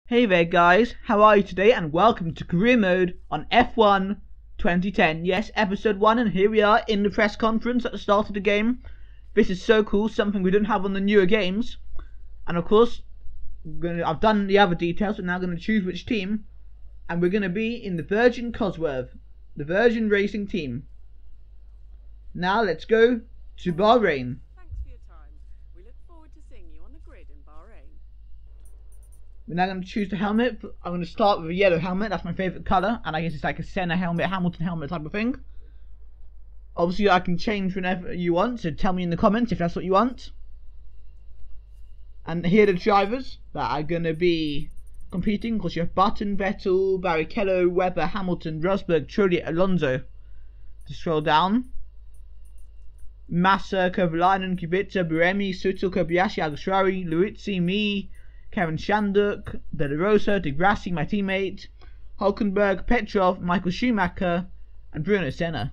Hey there guys, how are you today, and welcome to Career Mode on F1 2010. Yes, episode 1, and here we are in the press conference at the start of the game. This is so cool, something we don't have on the newer games. And of course, I've done the other details, but now I'm going to choose which team. And we're going to be in the Virgin Cosworth, the Virgin Racing team. Now let's go to Bahrain. We're now going to choose the helmet. I'm going to start with a yellow helmet. That's my favourite colour. And I guess it's like a Senna helmet, Hamilton helmet type of thing. Obviously, I can change whenever you want. So tell me in the comments if that's what you want. And here are the drivers that are going to be competing. Of course, you have Button, Vettel, Barrichello, Webber, Hamilton, Rosberg, Trulli, Alonso. To scroll down. Massa, Kovalainen, Kubica, Buemi, Sutil, Kobayashi, Alguersuari, Liuzzi, me, Kevin Shanduk, De La Rosa, De Grassi, my teammate, Hulkenberg, Petrov, Michael Schumacher, and Bruno Senna.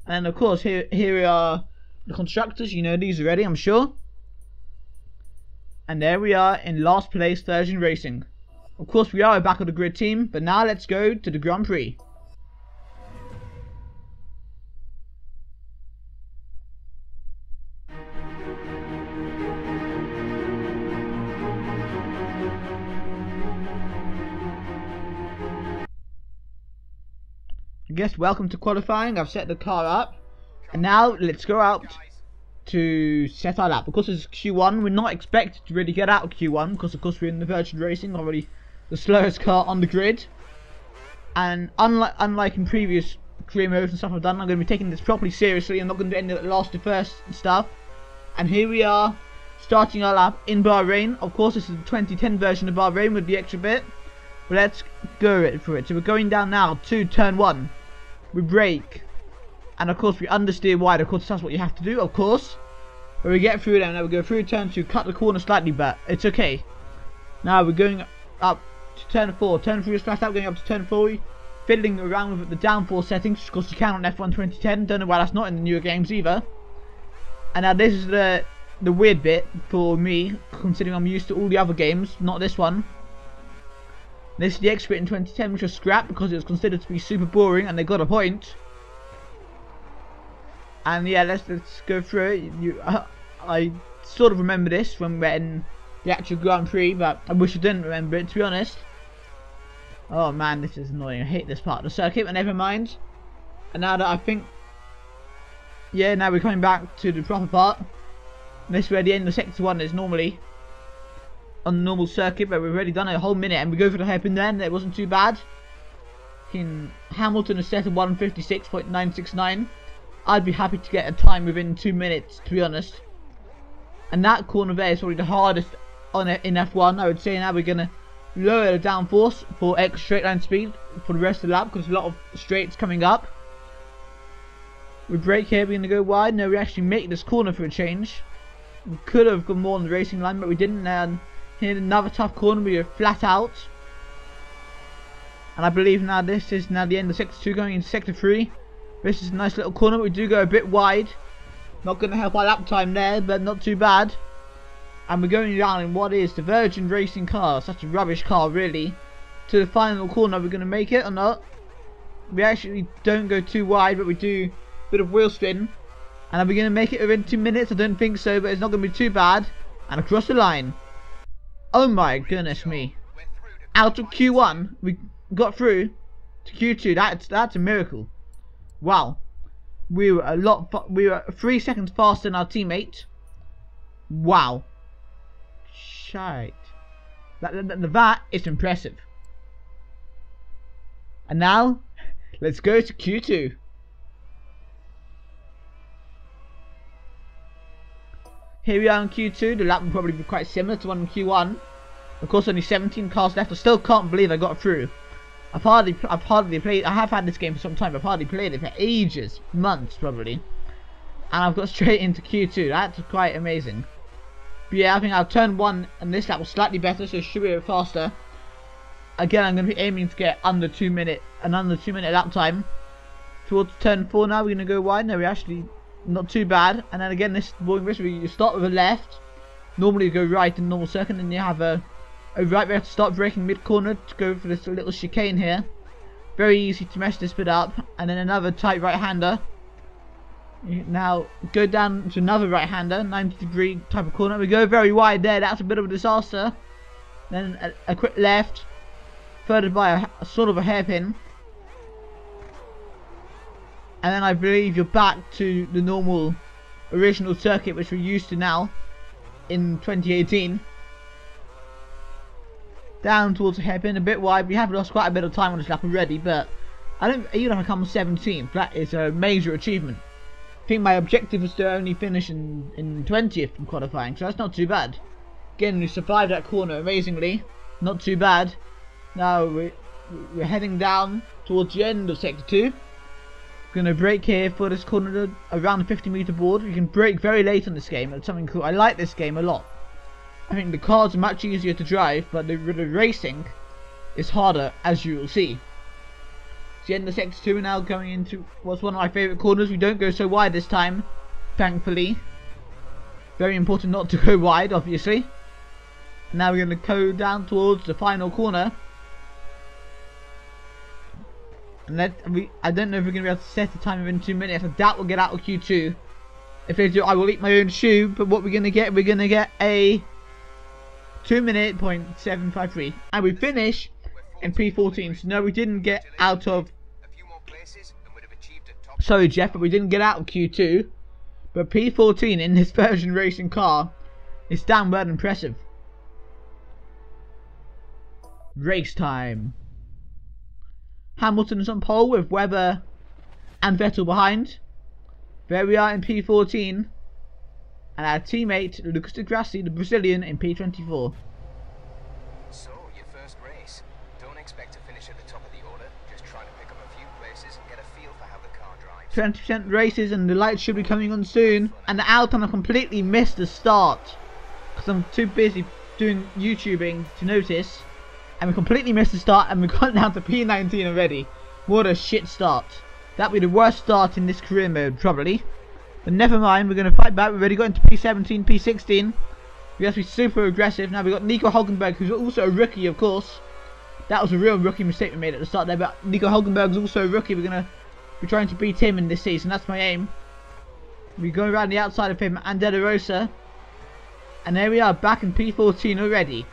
And of course, here are the constructors. You know these already, I'm sure. And there we are in last place, Virgin Racing. Of course, we are a back of the grid team, but now let's go to the Grand Prix. Yes, welcome to qualifying. I've set the car up, and now let's go out to set our lap. Because it's Q1, we're not expected to really get out of Q1 because of course we're in the Virgin Racing, already the slowest car on the grid. And unlike in previous career modes and stuff I've done, I'm going to be taking this properly seriously. I'm not going to do any of the last to first stuff. And here we are, starting our lap in Bahrain. Of course, this is the 2010 version of Bahrain with the extra bit. But let's go for it. So we're going down now to turn 1. We brake, and of course we understeer wide. Of course that's what you have to do, of course. But we get through them. Now we go through turn 2, cut the corner slightly, but it's okay. Now we're going up to turn 4. Turn 3 is flat out, going up to turn 4. Fiddling around with the downforce settings, of course you can on F1 2010. Don't know why that's not in the newer games either. And now this is the weird bit for me, considering I'm used to all the other games, not this one. This is the extra bit in 2010, which was scrapped because it was considered to be super boring, and they got a point. And yeah, let's go through it. I sort of remember this from we're in the actual Grand Prix, but I wish I didn't remember it, to be honest. Oh man, this is annoying. I hate this part of the circuit, but never mind. And now that I think, yeah, now we're coming back to the proper part. This is where the end of sector 1 is normally on the normal circuit, but we've already done it a whole minute, and we go for the hairpin then. It wasn't too bad. In Hamilton has set a 1:56.969. I'd be happy to get a time within 2 minutes, to be honest. And that corner there is probably the hardest on it in F1, I would say. Now we're gonna lower the downforce for extra straight line speed for the rest of the lap, because there's a lot of straights coming up. We brake here, we're gonna go wide. No, we actually make this corner for a change. We could have gone more on the racing line, but we didn't. And here another tough corner, we are flat out. And I believe now this is now the end of sector 2, going into sector 3. This is a nice little corner, but we do go a bit wide. Not going to help our lap time there, but not too bad. And we're going down in what is the Virgin Racing car, such a rubbish car really, to the final corner. We're going to make it or not. We actually don't go too wide, but we do a bit of wheel spin. And are we going to make it within 2 minutes? I don't think so, but it's not going to be too bad. And across the line. Oh my goodness me. Out of Q1, we got through to Q2. That's a miracle. Wow. We were 3 seconds faster than our teammate. Wow. Shite. That is impressive. And now, let's go to Q2. Here we are in Q2, the lap will probably be quite similar to one in Q1. Of course, only 17 cars left. I still can't believe I got through. I've hardly played. I have had this game for some time, but I've hardly played it for ages, months probably. And I've got straight into Q2. That's quite amazing. But yeah, I think our turn 1 and this lap was slightly better, so it should be a bit faster. Again, I'm going to be aiming to get under 2 minute lap time. Towards turn 4 now, we're going to go wide. No, we actually not too bad. And then again, this boring race where you start with a left. Normally you go right in normal circuit, and then you have a Right, we have to start braking mid-corner to go for this little chicane here. Very easy to mess this bit up. And then another tight right-hander. Now go down to another right-hander, 90-degree type of corner. We go very wide there, that's a bit of a disaster. Then a quick left, followed by a sort of a hairpin. And then I believe you're back to the normal original circuit which we're used to now in 2018. Down towards the hairpin, a bit wide. We have lost quite a bit of time on this lap already, but even if I come 17th, that is a major achievement. I think my objective was to only finish in 20th in qualifying, so that's not too bad. Again, we survived that corner amazingly, not too bad. Now we're heading down towards the end of sector 2. Gonna brake here for this corner around the 50-meter board. You can brake very late on this game. That's something cool. I like this game a lot. I think the cars are much easier to drive, but the racing is harder, as you will see. It's the end of sector 2. We're now going into what's one of my favourite corners. We don't go so wide this time, thankfully. Very important not to go wide, obviously. And now we're going to go down towards the final corner. And I don't know if we're going to be able to set the time within 2 minutes. I doubt we'll get out of Q2. If they do, I will eat my own shoe. But what we're going to get a 2-minute .753. And we finish in P14. So no, we didn't get out of... Sorry Jeff, but we didn't get out of Q2. But P14 in this version racing car is damn well impressive. Race time. Hamilton is on pole with Webber and Vettel behind. There we are in P14. And our teammate Lucas di Grassi, the Brazilian, in P24. So, your first race. Don't expect to finish at the top of the order. Just trying to pick up a few places and get a feel for how the car drives. 20% races and the lights should be coming on soon. And the Alton I completely missed the start because I'm too busy doing YouTubing to notice. And we completely missed the start and we got down to P19 already. What a shit start. That'd be the worst start in this career mode probably. But never mind, we're going to fight back. We've already got into P17, P16. We have to be super aggressive. Now we've got Nico Hulkenberg, who's also a rookie of course. That was a real rookie mistake we made at the start there. But Nico Hulkenberg's also a rookie. We're going to be trying to beat him in this season. That's my aim. We go around the outside of him and De La Rosa. And there we are, back in P14 already.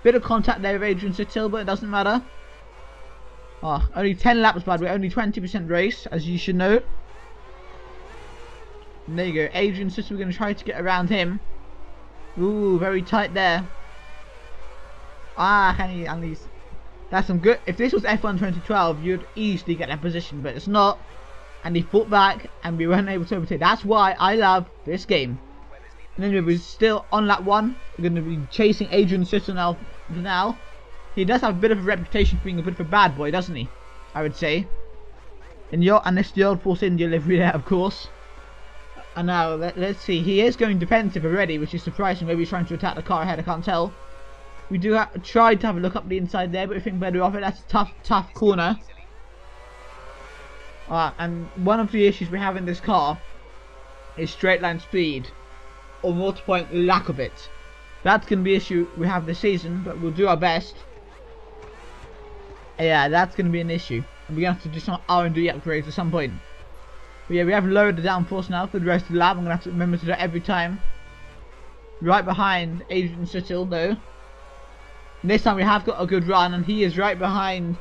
Bit of contact there with Adrian Sutil, but it doesn't matter. Only 10 laps by the way, only 20% race, as you should know. And there you go, Adrian Sutil, we're going to try to get around him. Ooh, very tight there. Can he, that's some good. If this was F1 2012, you'd easily get that position, but it's not. And he fought back, and we weren't able to overtake. That's why I love this game. And then we're still on lap 1. We're going to be chasing Adrian Sutil now. He does have a bit of a reputation for being a bit of a bad boy, doesn't he? I would say. And it's the old Force India livery there, of course. And now, let's see. He is going defensive already, which is surprising. Maybe he's trying to attack the car ahead, I can't tell. We do try to have a look up the inside there, but we think better of it. That's a tough corner. And one of the issues we have in this car is straight line speed. Or more to point, lack of it. That's going to be an issue we have this season, but we'll do our best. Yeah, that's going to be an issue. And we're going to have to do some R&D upgrades at some point. But yeah, we have lowered the downforce now for the rest of the lap. I'm going to have to remember to do it every time. Right behind Adrian Sutil though. And this time we have got a good run, and he is right behind,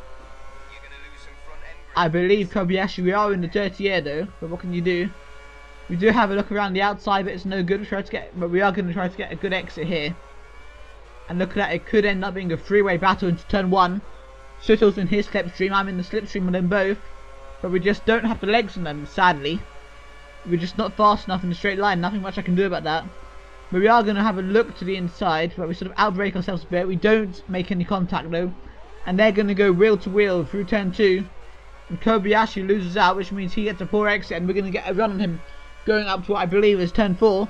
I believe, Kobayashi. We are in the dirty air though, but what can you do? We do have a look around the outside, but it's no good. But we are going to try to get a good exit here. And look at that, it could end up being a three-way battle into turn 1. Sutil's in his slipstream, I'm in the slipstream on them both. But we just don't have the legs on them, sadly. We're just not fast enough in the straight line, nothing much I can do about that. But we are going to have a look to the inside, but we sort of outbrake ourselves a bit. We don't make any contact though. And they're going to go wheel to wheel through turn 2. And Kobayashi loses out, which means he gets a poor exit, and we're going to get a run on him. Going up to what I believe is turn 4.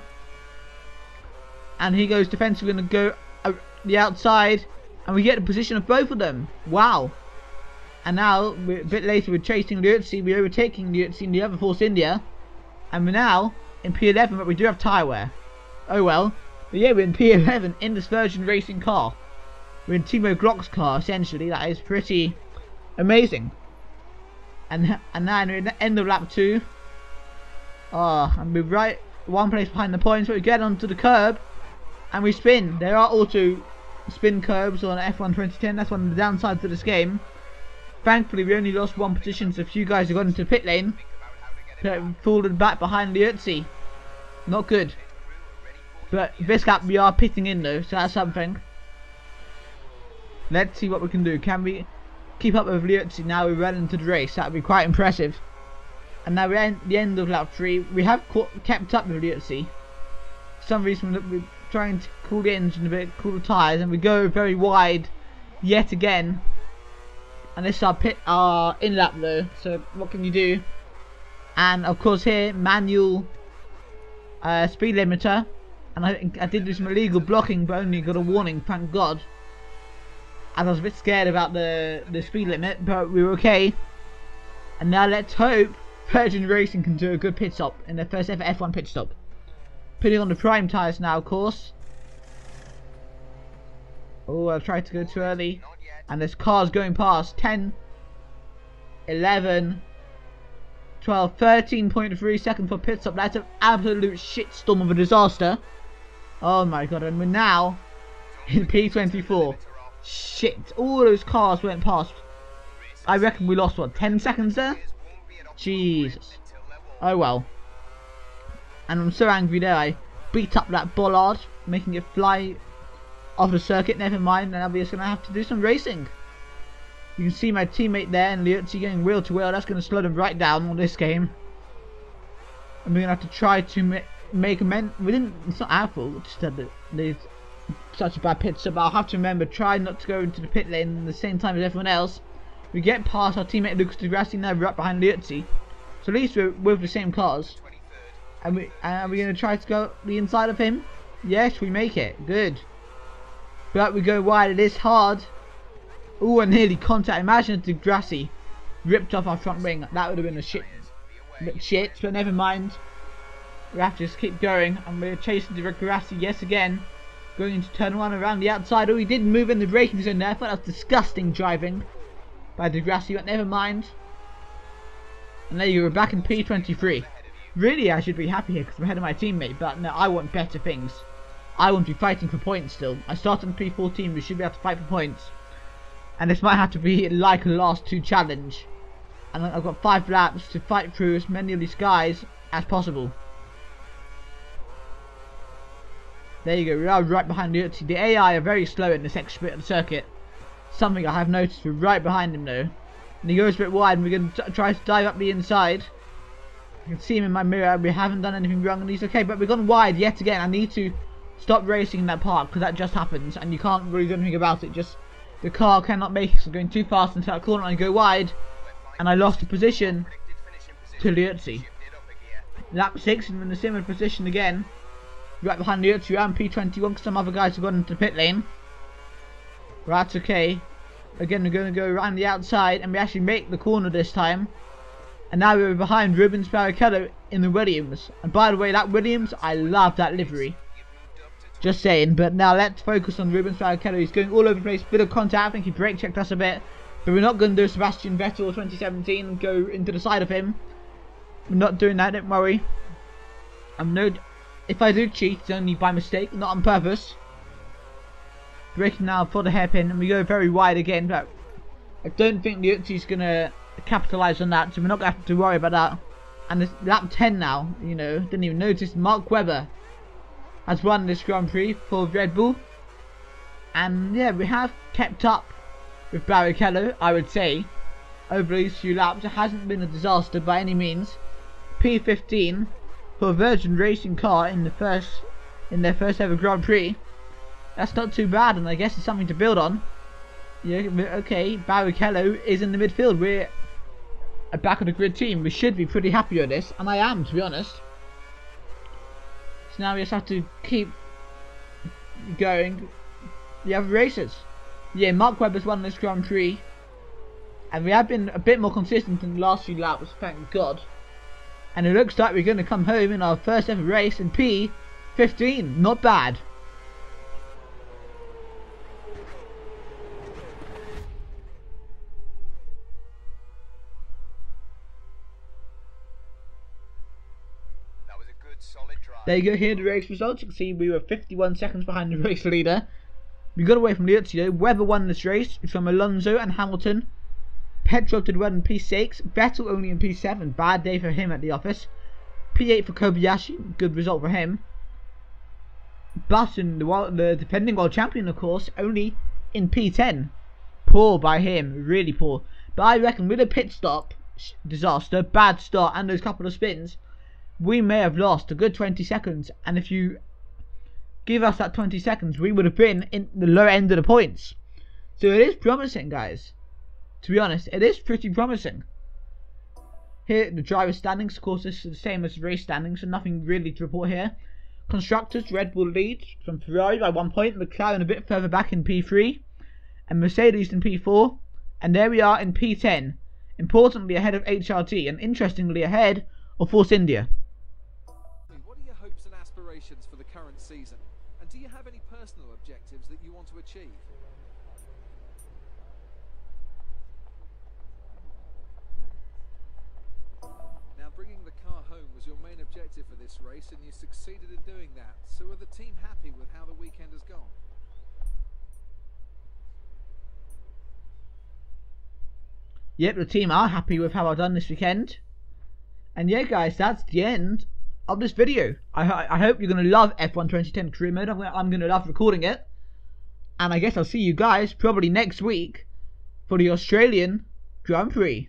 And he goes defensive, going to go the outside. And we get the position of both of them. Wow. And now, a bit later, we're chasing Liuzzi. We're overtaking Liuzzi in the other Force India. And we're now in P11, but we do have tyre wear. Oh well. But yeah, we're in P11 in this version racing car. We're in Timo Glock's car, essentially. That is pretty amazing. And now we're in the end of lap 2. And we're right one place behind the points, but we get onto the curb and we spin. There are auto spin curbs on F1 2010. That's one of the downsides of this game. Thankfully, we only lost 1 position, so a few guys have got into the pit lane. Fallen back behind Liuzzi. Not good. But this lap we are pitting in though, so that's something. Let's see what we can do. Can we keep up with Liuzzi now we're well into the race? That would be quite impressive. And now we're at the end of lap 3. We have kept up with Liuzzi. For some reason we're trying to cool the engine a bit, cool the tyres, and we go very wide yet again. And this is our in lap though, so what can you do? And of course here, manual speed limiter. And I did do some illegal blocking, but only got a warning, thank God. And I was a bit scared about the speed limit, but we were okay. And now let's hope Virgin Racing can do a good pit stop in their first ever F1 pit stop. Putting on the prime tyres now, of course. Oh, I tried to go too early. And there's cars going past. 10, 11, 12, 13.3 seconds for pit stop. That's an absolute shitstorm of a disaster. Oh my god, and we're now in P24. Shit, all those cars went past. I reckon we lost, what, 10 seconds there? Jesus. Oh well. And I'm so angry there, I beat up that bollard, making it fly off the circuit. Never mind, and I'm just going to have to do some racing. You can see my teammate there and Liuzzi going wheel to wheel. That's going to slow them right down on this game. And we're going to have to try to make amends. It's not our fault, it's that there's such a bad pit stop. But I'll have to remember, try not to go into the pit lane at the same time as everyone else. We get past our teammate Lucas Di Grassi, now we're up behind Liuzzi. So at least we're with the same cars. And we're going to try to go the inside of him. Yes, we make it. Good. But we go wide. It is hard. Oh, and nearly contact. Imagine if Di Grassi ripped off our front wing. That would have been a shit. But never mind. We have to just keep going. And we're chasing Di Grassi yes again. Going into turn 1 around the outside. Oh, he did move in the braking zone there. I thought that was disgusting driving by Di Grassi, but never mind. And there you go. We're back in P23. Really, I should be happy here because I'm ahead of my teammate, but no, I want better things. I want to be fighting for points still. I started in P14, we should be able to fight for points. And this might have to be like a last 2 challenge. And I've got 5 laps to fight through as many of these guys as possible. There you go, we are right behind Liuzzi. The AI are very slow in this extra bit of the circuit. Something I have noticed, we're right behind him though. And he goes a bit wide and we're going to try to dive up the inside. I can see him in my mirror. We haven't done anything wrong and he's okay, but we've gone wide yet again. I need to stop racing in that park because that just happens and you can't really do anything about it. Just the car cannot make it, so going too fast into that corner and I go wide and I lost the position to Liuzzi. Lap 6 and we're in a similar position again. Right behind Liuzzi around P21 because some other guys have gone into the pit lane. Right, okay. Again, we're going to go around the outside and we actually make the corner this time. And now we're behind Rubens Barrichello in the Williams. And by the way, that Williams, I love that livery. Just saying. But now let's focus on Rubens Barrichello. He's going all over the place. Bit of contact. I think he brake checked us a bit. But we're not going to do Sebastian Vettel 2017 and go into the side of him. We're not doing that, don't worry. If I do cheat, it's only by mistake, not on purpose. Braking now for the hairpin. And we go very wide again. But I don't think Liuzzi's going to capitalise on that, so we're not going to have to worry about that. And it's lap 10 now, you know, didn't even notice Mark Webber has won this Grand Prix for Red Bull. And yeah, we have kept up with Barrichello, I would say, over these few laps. It hasn't been a disaster by any means. P15 for a Virgin Racing car in their first ever Grand Prix. That's not too bad, and I guess it's something to build on. Yeah, okay, Barrichello is in the midfield. We're back on the grid team. We should be pretty happy with this, and I am, to be honest. So now we just have to keep going the other races. Yeah, Mark Webber's won this Grand Prix, and we have been a bit more consistent in the last few laps, thank God. And it looks like we're going to come home in our first ever race in P15. Not bad. solid drive. There you go, here are the race results. You can see we were 51 seconds behind the race leader. We got away from the leader. Webber won this race from Alonso and Hamilton. Petrov did well in P6. Vettel only in P7. Bad day for him at the office. P8 for Kobayashi. Good result for him. Button, the defending world champion, of course, only in P10. Poor by him. Really poor. But I reckon with a pit stop disaster, bad start, and those couple of spins, we may have lost a good 20 seconds. And if you give us that 20 seconds, we would have been in the lower end of the points. So it is promising, guys. To be honest, it is pretty promising. Here, the driver standings, of course, this is the same as race standings, so nothing really to report here. Constructors, Red Bull leads from Ferrari by 1 point, McLaren a bit further back in P3, and Mercedes in P4, and there we are in P10, importantly ahead of HRT, and interestingly ahead of Force India. What are your hopes and aspirations for the current season? And do you have any personal objectives that you want to achieve? Now, bringing the car home was your main objective for this race, and you succeeded in doing that. So are the team happy with how the weekend has gone? Yep, the team are happy with how I've done this weekend. And yeah, guys, that's the end of this video. I hope you're going to love F1 2010 Career Mode. I'm going to love recording it. And I guess I'll see you guys probably next week for the Australian Grand Prix.